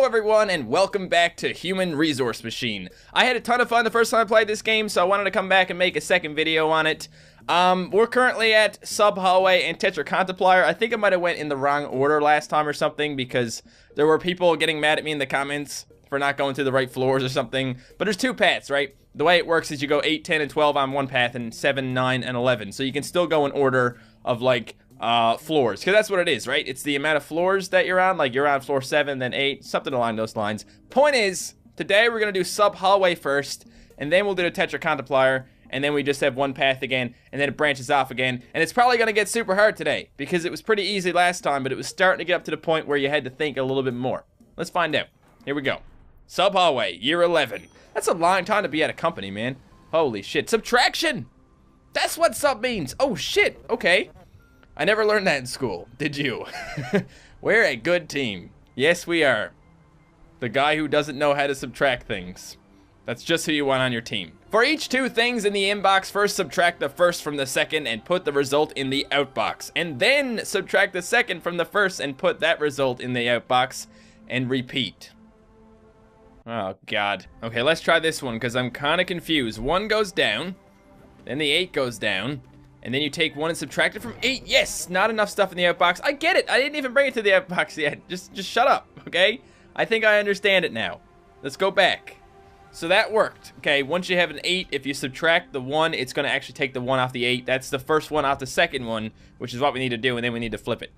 Hello everyone and welcome back to Human Resource Machine. I had a ton of fun the first time I played this game, so I wanted to come back and make a second video on it. We're currently at Sub Hallway and Tetra Contemplier. I think I might have went in the wrong order last time or something because there were people getting mad at me in the comments for not going to the right floors or something. But there's two paths, right? The way it works is you go 8, 10, and 12 on one path and 7, 9, and 11. So you can still go in order of like floors, because that's what it is, right? It's the amount of floors that you're on. Like you're on floor 7, then 8, something along those lines. Point is, today we're gonna do Sub Hallway first, and then we'll do the Tetra Contemplier, and then we just have one path again, and then it branches off again. And it's probably gonna get super hard today because it was pretty easy last time, but it was starting to get up to the point where you had to think a little bit more. Let's find out. Here we go. Sub Hallway, year 11. That's a long time to be at a company, man. Holy shit. Subtraction! That's what sub means. Oh shit. Okay. I never learned that in school. Did you? We're a good team. Yes, we are. The guy who doesn't know how to subtract things. That's just who you want on your team. For each two things in the inbox, first subtract the first from the second and put the result in the outbox. And then subtract the second from the first and put that result in the outbox. And repeat. Oh, God. Okay, let's try this one because I'm kind of confused. 1 goes down. Then the 8 goes down. And then you take 1 and subtract it from 8. Yes, not enough stuff in the outbox. I get it. I didn't even bring it to the outbox yet. Just shut up, okay? I think I understand it now. Let's go back. So that worked. Okay, once you have an 8, if you subtract the 1, it's going to actually take the 1 off the 8. That's the first one off the second one, which is what we need to do, and then we need to flip it.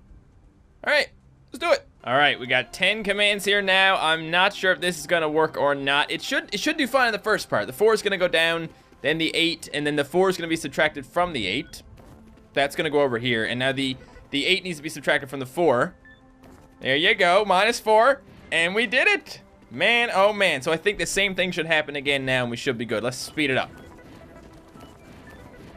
All right, let's do it. All right, we got 10 commands here now. I'm not sure if this is going to work or not. It should do fine in the first part. The 4 is going to go down. Then the 8, and then the 4 is going to be subtracted from the 8. That's going to go over here. And now the 8 needs to be subtracted from the 4. There you go, -4. And we did it! Man, oh man. So I think the same thing should happen again now, and we should be good. Let's speed it up.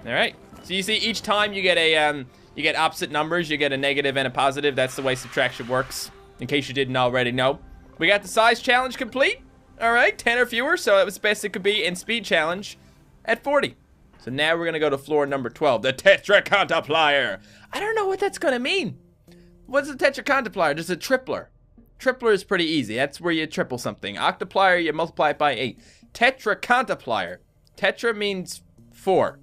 Alright. So you see, each time you get a, you get opposite numbers. You get a negative and a positive. That's the way subtraction works, in case you didn't already know. We got the size challenge complete. Alright, 10 or fewer, so that was the best it could be. And speed challenge at 40. So now we're gonna go to floor number 12, the Tetra Contemplier. I don't know what that's gonna mean. What's a Tetra Contemplier? Just a tripler. Tripler is pretty easy. That's where you triple something. Octuplier, you multiply it by 8. Tetra Contemplier. Tetra means 4.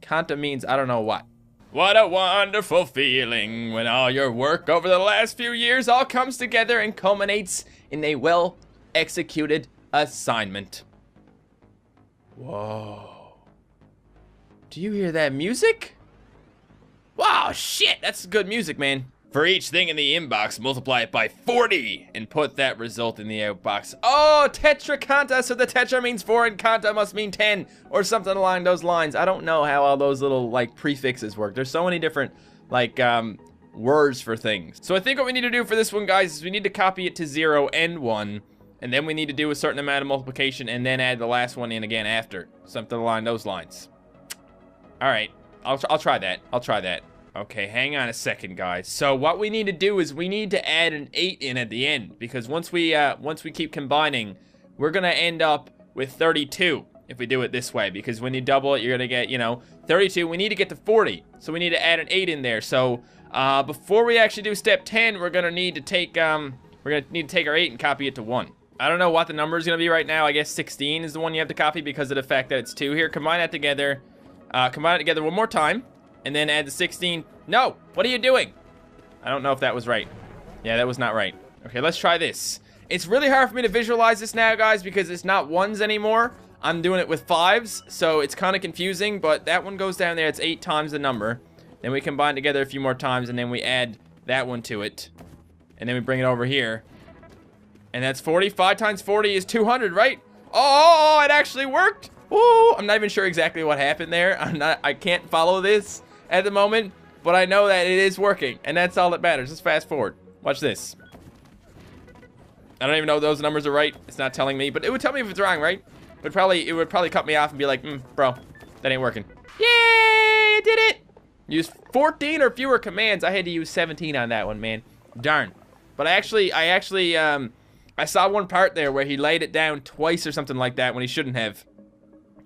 Conta means I don't know what. What a wonderful feeling when all your work over the last few years all comes together and culminates in a well-executed assignment. Whoa. Do you hear that music? Wow, shit, that's good music, man. For each thing in the inbox, multiply it by 40 and put that result in the outbox. Oh, Tetra Conta, so the Tetra means 4 and Conta must mean 10 or something along those lines. I don't know how all those little, like, prefixes work. There's so many different, like, words for things. So I think what we need to do for this one, guys, is we need to copy it to 0 and 1. And then we need to do a certain amount of multiplication and then add the last one in again after. Something along those lines. Alright, I'll try that. I'll try that. Okay, hang on a second, guys. So what we need to do is we need to add an 8 in at the end. Because once we keep combining, we're going to end up with 32 if we do it this way. Because when you double it, you're going to get, you know, 32. We need to get to 40. So we need to add an 8 in there. So before we actually do step 10, we're going to need to take our 8 and copy it to 1. I don't know what the number is going to be right now. I guess 16 is the one you have to copy because of the fact that it's 2 here. Combine that together. Combine it together one more time. And then add the 16. No! What are you doing? I don't know if that was right. Yeah, that was not right. Okay, let's try this. It's really hard for me to visualize this now, guys, because it's not 1s anymore. I'm doing it with 5s, so it's kind of confusing. But that one goes down there. It's 8 times the number. Then we combine together a few more times, and then we add that one to it. And then we bring it over here. And that's 40. 5 times 40 is 200, right? Oh, it actually worked. Ooh, I'm not even sure exactly what happened there. I can't follow this at the moment, but I know that it is working, and that's all that matters. Let's fast forward. Watch this. I don't even know if those numbers are right. It's not telling me, but it would tell me if it's wrong, right? It would probably cut me off and be like, bro, that ain't working. Yay, I did it! Use 14 or fewer commands. I had to use 17 on that one, man. Darn. But I saw one part there where he laid it down twice or something like that when he shouldn't have.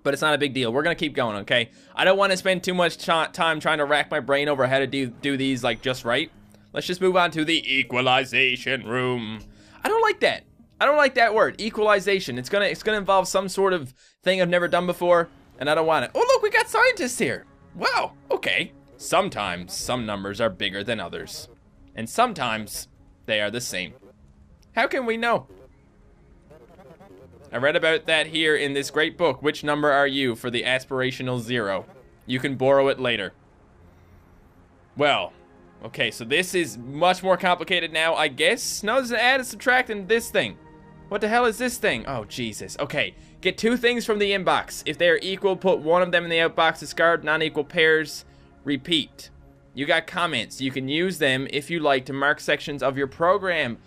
But it's not a big deal. We're gonna keep going, okay? I don't want to spend too much time trying to rack my brain over how to do these like just right. Let's just move on to the equalization room. I don't like that. I don't like that word, equalization. It's gonna involve some sort of thing I've never done before, and I don't want it. Oh, look, we got scientists here. Wow, okay. Sometimes some numbers are bigger than others, and sometimes they are the same. How can we know? I read about that here in this great book, Which Number Are You, for the aspirational 0. You can borrow it later. Well, okay, so this is much more complicated now, I guess. No, there's an add and subtract in this thing. What the hell is this thing? Oh, Jesus. Okay, get 2 things from the inbox. If they are equal, put one of them in the outbox, discard non-equal pairs, repeat. You got comments. You can use them, if you like, to mark sections of your program.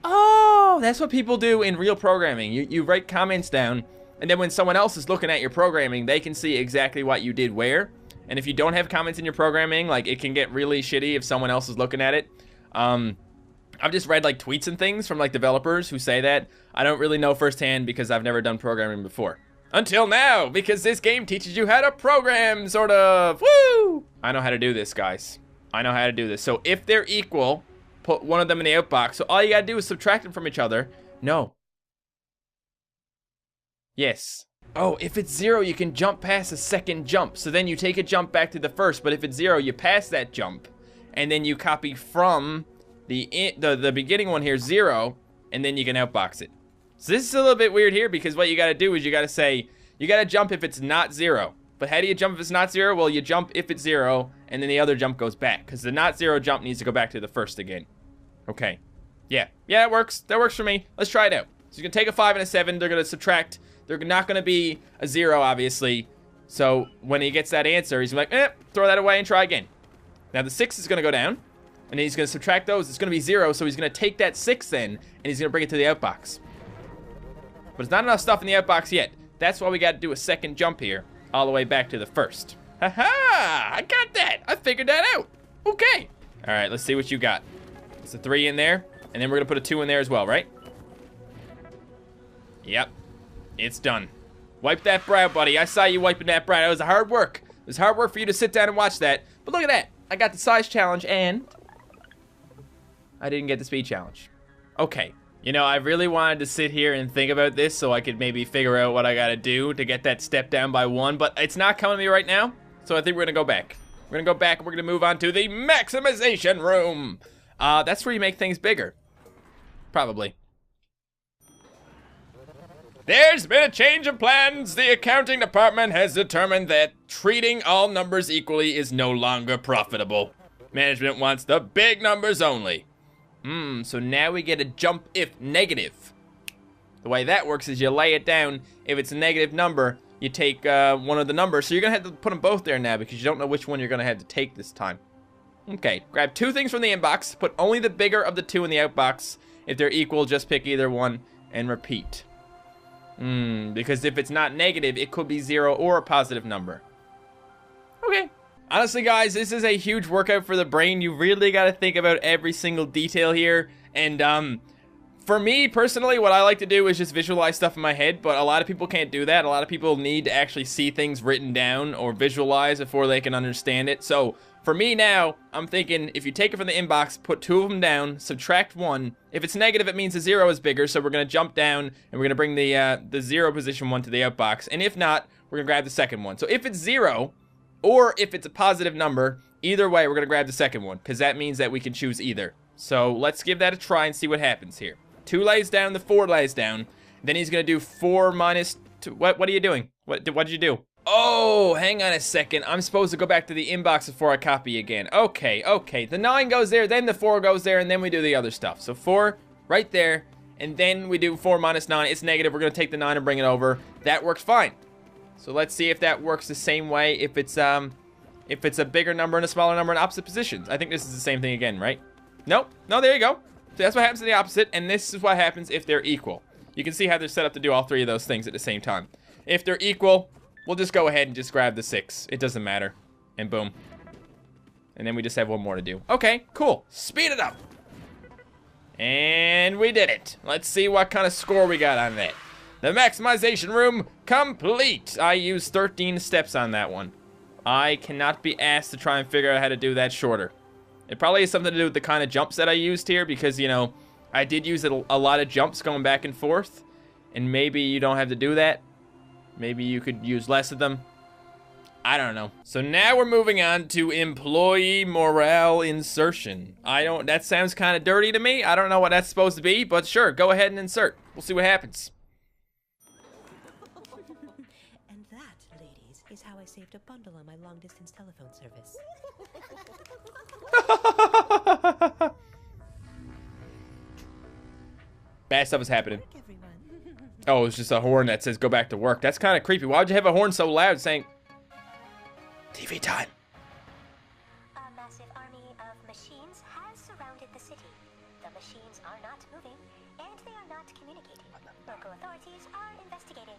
Oh, that's what people do in real programming. You write comments down, and then when someone else is looking at your programming, they can see exactly what you did where. And if you don't have comments in your programming, like, it can get really shitty if someone else is looking at it. I've just read, like, tweets and things from, like, developers who say that. I don't really know firsthand because I've never done programming before. Until now, because this game teaches you how to program, sort of. Woo! I know how to do this, guys. I know how to do this. So if they're equal, put one of them in the outbox. So all you gotta do is subtract them from each other. No. Yes. Oh, if it's 0, you can jump past a second jump. So then you take a jump back to the first. But if it's 0, you pass that jump. And then you copy from the beginning one here, 0. And then you can outbox it. So this is a little bit weird here, because what you gotta do is you gotta say, you gotta jump if it's not 0. But how do you jump if it's not 0? Well, you jump if it's 0, and then the other jump goes back. Because the not 0 jump needs to go back to the first again. Okay. Yeah, that works. That works for me. Let's try it out. So you're gonna take a 5 and a 7, they're gonna subtract. They're not gonna be a 0, obviously. So when he gets that answer, he's like, throw that away and try again. Now the 6 is gonna go down, and then he's gonna subtract those. It's gonna be 0, so he's gonna take that 6 then, and he's gonna bring it to the outbox. But it's not enough stuff in the outbox yet. That's why we gotta do a second jump here, all the way back to the first. Haha! I got that! I figured that out! Okay! Alright, let's see what you got. It's a 3 in there, and then we're gonna put a 2 in there as well, right? Yep. It's done. Wipe that brow, buddy. I saw you wiping that brow. That was hard work. It was hard work for you to sit down and watch that. But look at that. I got the size challenge, and I didn't get the speed challenge. Okay. You know, I really wanted to sit here and think about this so I could maybe figure out what I gotta do to get that step down by 1, but it's not coming to me right now, so I think we're gonna go back. We're gonna go back and we're gonna move on to the maximization room. That's where you make things bigger. Probably. There's been a change of plans. The accounting department has determined that treating all numbers equally is no longer profitable. Management wants the big numbers only. So now we get a jump if negative. The way that works is you lay it down. If it's a negative number, you take one of the numbers. So you're gonna have to put them both there now because you don't know which one you're gonna have to take this time. Okay, grab 2 things from the inbox. Put only the bigger of the 2 in the outbox. If they're equal, just pick either one and repeat. Because if it's not negative, it could be 0 or a positive number. Okay. Honestly, guys, this is a huge workout for the brain. You really got to think about every single detail here. And for me, personally, what I like to do is just visualize stuff in my head. But a lot of people can't do that. A lot of people need to actually see things written down or visualize before they can understand it. So for me now, I'm thinking if you take it from the inbox, put 2 of them down, subtract 1. If it's negative, it means the 0 is bigger. So we're going to jump down and we're going to bring the 0 position one to the outbox. And if not, we're going to grab the second one. So if it's 0... or if it's a positive number, either way, we're going to grab the second one, because that means that we can choose either. So let's give that a try and see what happens here. 2 lays down, the 4 lays down. Then he's going to do 4 minus 2. What are you doing? What did you do? Oh, hang on a second. I'm supposed to go back to the inbox before I copy again. Okay. The 9 goes there, then the 4 goes there, and then we do the other stuff. So 4 right there, and then we do 4 minus 9. It's negative. We're going to take the 9 and bring it over. That works fine. So let's see if that works the same way if it's a bigger number and a smaller number in opposite positions. I think this is the same thing again, right? Nope. No, there you go. So that's what happens to the opposite, and this is what happens if they're equal. You can see how they're set up to do all 3 of those things at the same time. If they're equal, we'll just go ahead and just grab the 6. It doesn't matter. And boom. And then we just have 1 more to do. Okay, cool. Speed it up. And we did it. Let's see what kind of score we got on that. The maximization room complete. I used 13 steps on that one. I cannot be asked to try and figure out how to do that shorter. It probably has something to do with the kind of jumps that I used here because, you know, I did use a lot of jumps going back and forth, and maybe you don't have to do that. Maybe you could use less of them. I don't know. So now we're moving on to employee morale insertion. That sounds kind of dirty to me. I don't know what that's supposed to be, but sure, go ahead and insert. We'll see what happens. And that, ladies, is how I saved a bundle on my long-distance telephone service. Bad stuff is happening. Oh, it's just a horn that says go back to work. That's kind of creepy. Why would you have a horn so loud saying TV time? A massive army of machines has surrounded the city. The machines are not moving, and they are not communicating. Local authorities are investigating.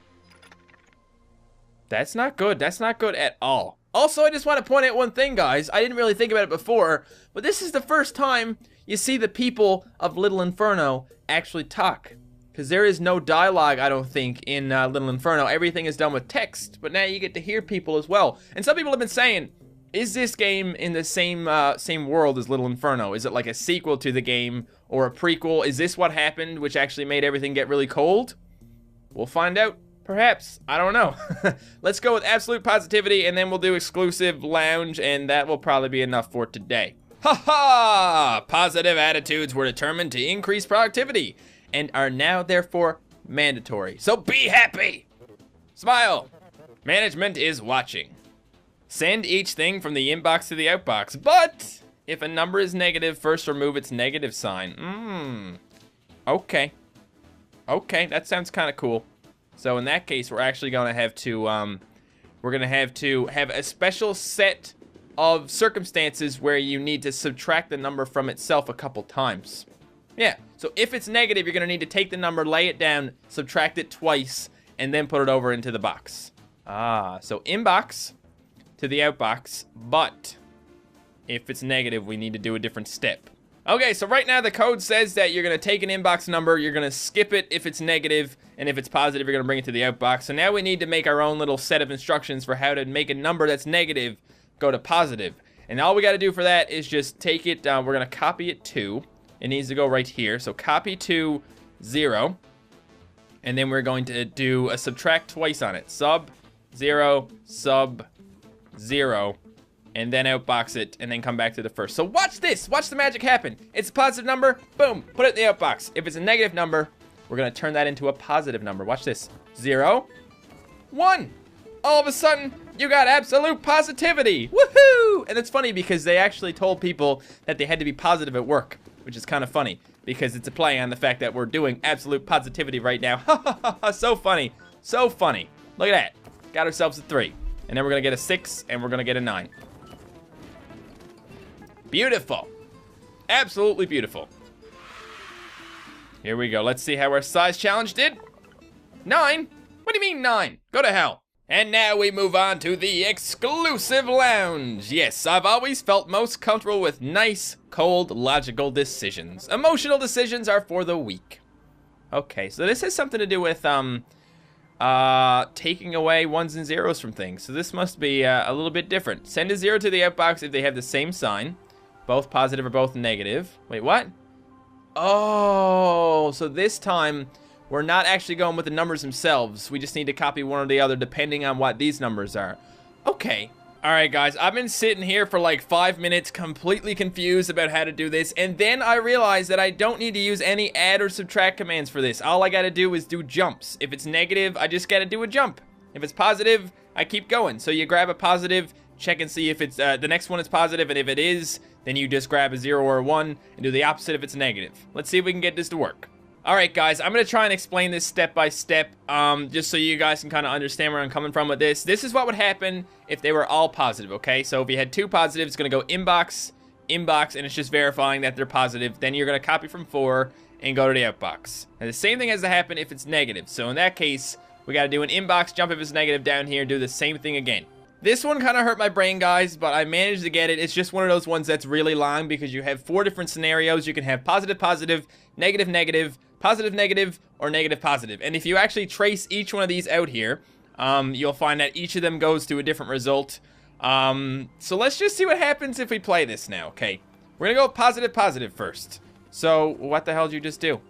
That's not good. That's not good at all. Also, I just want to point out one thing, guys. I didn't really think about it before, but this is the first time you see the people of Little Inferno actually talk. Because there is no dialogue, I don't think, in Little Inferno. Everything is done with text, but now you get to hear people as well. And some people have been saying, is this game in the same world as Little Inferno? Is it like a sequel to the game or a prequel? Is this what happened, which actually made everything get really cold? We'll find out, perhaps. I don't know. Let's go with absolute positivity, and then we'll do exclusive lounge, and that will probably be enough for today. Ha ha! Positive attitudes were determined to increase productivity and are now therefore mandatory. So be happy! Smile! Management is watching. Send each thing from the inbox to the outbox, but if a number is negative, first remove its negative sign. Okay. Okay, that sounds kind of cool. So in that case, we're actually gonna have to, have a special set of circumstances where you need to subtract the number from itself a couple times. Yeah, so if it's negative, you're gonna need to take the number, lay it down, subtract it twice, and then put it over into the box. So inbox to the outbox, but if it's negative, we need to do a different step. Okay, so right now the code says that you're gonna take an inbox number, you're gonna skip it if it's negative, and if it's positive, you're gonna bring it to the outbox. So now we need to make our own little set of instructions for how to make a number that's negative go to positive. And all we gotta do for that is just take it, we're gonna copy it to, it needs to go right here. So copy to 0, and then we're going to do a subtract twice on it. Sub 0, sub 0, and then outbox it, and then come back to the first. So watch this, watch the magic happen. It's a positive number, boom, put it in the outbox. If it's a negative number, we're gonna turn that into a positive number. Watch this, 0, 1. All of a sudden, you got absolute positivity, woohoo! And it's funny because they actually told people that they had to be positive at work, which is kind of funny because it's a play on the fact that we're doing absolute positivity right now. So funny, so funny. Look at that, got ourselves a 3. And then we're gonna get a 6, and we're gonna get a 9. Beautiful. Absolutely beautiful. Here we go. Let's see how our size challenge did. 9? What do you mean 9? Go to hell. And now we move on to the exclusive lounge. Yes, I've always felt most comfortable with nice, cold, logical decisions. Emotional decisions are for the weak. Okay, so this has something to do with taking away 1s and 0s from things. So this must be a little bit different. Send a 0 to the outbox if they have the same sign. Both positive or both negative. Wait, what? Oh, so this time we're not actually going with the numbers themselves. We just need to copy one or the other depending on what these numbers are. Okay. Alright guys, I've been sitting here for like 5 minutes completely confused about how to do this, and then I realized that I don't need to use any add or subtract commands for this. All I gotta do is do jumps. If it's negative, I just gotta do a jump. If it's positive, I keep going. So you grab a positive, check and see if it's the next one is positive, and if it is, then you just grab a 0 or a 1 and do the opposite if it's negative. Let's see if we can get this to work. Alright guys, I'm going to try and explain this step by step, just so you guys can kind of understand where I'm coming from with this. This is what would happen if they were all positive, okay? So if you had 2 positives, it's going to go inbox, inbox, and it's just verifying that they're positive. Then you're going to copy from 4 and go to the outbox. And the same thing has to happen if it's negative. So in that case, we got to do an inbox, jump if it's negative down here, do the same thing again. This one kind of hurt my brain, guys, but I managed to get it. It's just one of those ones that's really long because you have 4 different scenarios. You can have positive, positive, negative, negative, positive, negative, or negative, positive. And if you actually trace each one of these out here, you'll find that each of them goes to a different result. So let's just see what happens if we play this now, okay? We're gonna go positive, positive first. So, what the hell did you just do?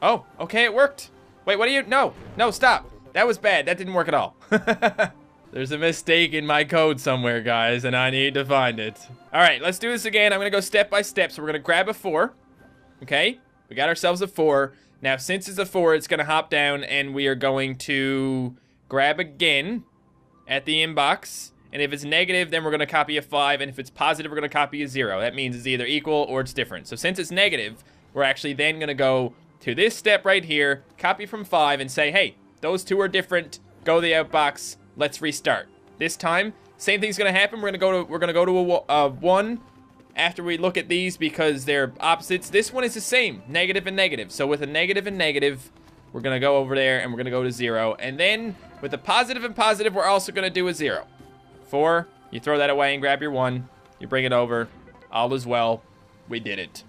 Oh, okay, it worked. Wait, what are you? No, stop. That was bad. That didn't work at all. There's a mistake in my code somewhere, guys, and I need to find it. All right, let's do this again. I'm going to go step by step. So we're going to grab a 4. Okay, we got ourselves a 4. Now, since it's a 4, it's going to hop down, and we are going to grab again at the inbox. And if it's negative, then we're going to copy a 5. And if it's positive, we're going to copy a 0. That means it's either equal or it's different. So since it's negative, we're actually then going to go to this step right here, copy from 5, and say, hey, those two are different. Go to the outbox. Let's restart. This time, same thing's gonna happen. We're gonna go to a 1 after we look at these because they're opposites. This one is the same, negative and negative. So with a negative and negative, we're gonna go over there and we're gonna go to 0. And then with a positive and positive, we're also gonna do a 0. 4, you throw that away and grab your 1. You bring it over. All is well. We did it.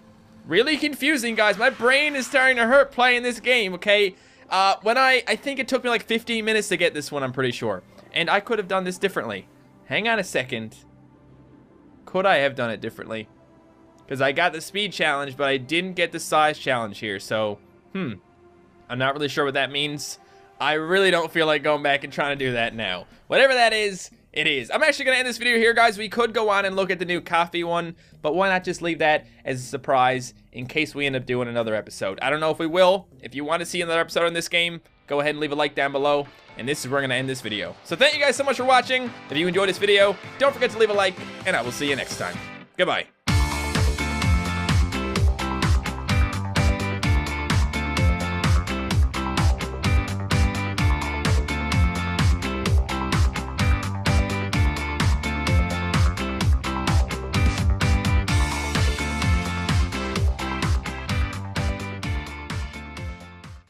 Really confusing, guys. My brain is starting to hurt playing this game, okay? I think it took me like 15 minutes to get this one, I'm pretty sure. And I could have done this differently. Hang on a second. Could I have done it differently? Because I got the speed challenge, but I didn't get the size challenge here. So, I'm not really sure what that means. I really don't feel like going back and trying to do that now. Whatever that is, it is. I'm actually going to end this video here, guys. We could go on and look at the new coffee one, but why not just leave that as a surprise in case we end up doing another episode. I don't know if we will. If you want to see another episode in this game, go ahead and leave a like down below. And this is where we're going to end this video. So thank you guys so much for watching. If you enjoyed this video, don't forget to leave a like, and I will see you next time. Goodbye.